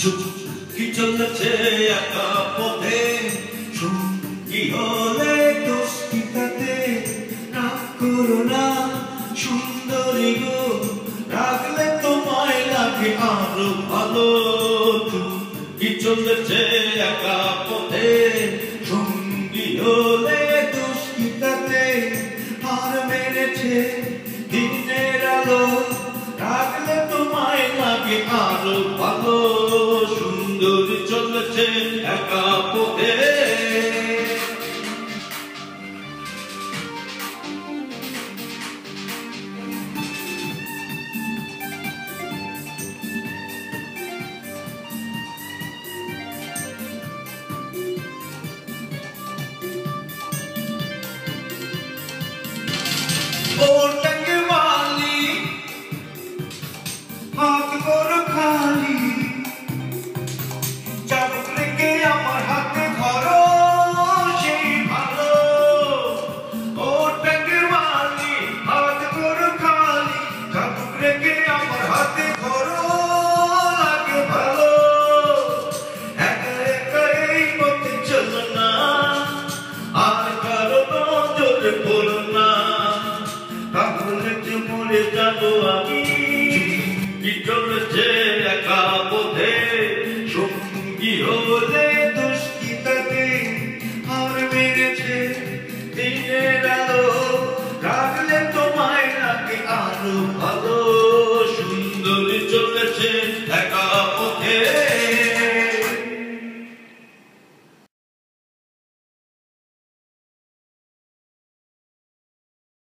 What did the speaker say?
কি চলেছে একা পথে সঙ্গী হলে দোষ কি তাতে রাগ করো না সুন্দরী গো রাখলে তোমায় লাগে আরো ভালো কি চলেছে একা পথে সঙ্গী হলে দোষ কি তাতে হার মেরেছে দিনের আলো রাখলে তোমায় লাগে আরো ভালো সুন্দরী চলেছে একা পথে যাবো আমি কি চলেছে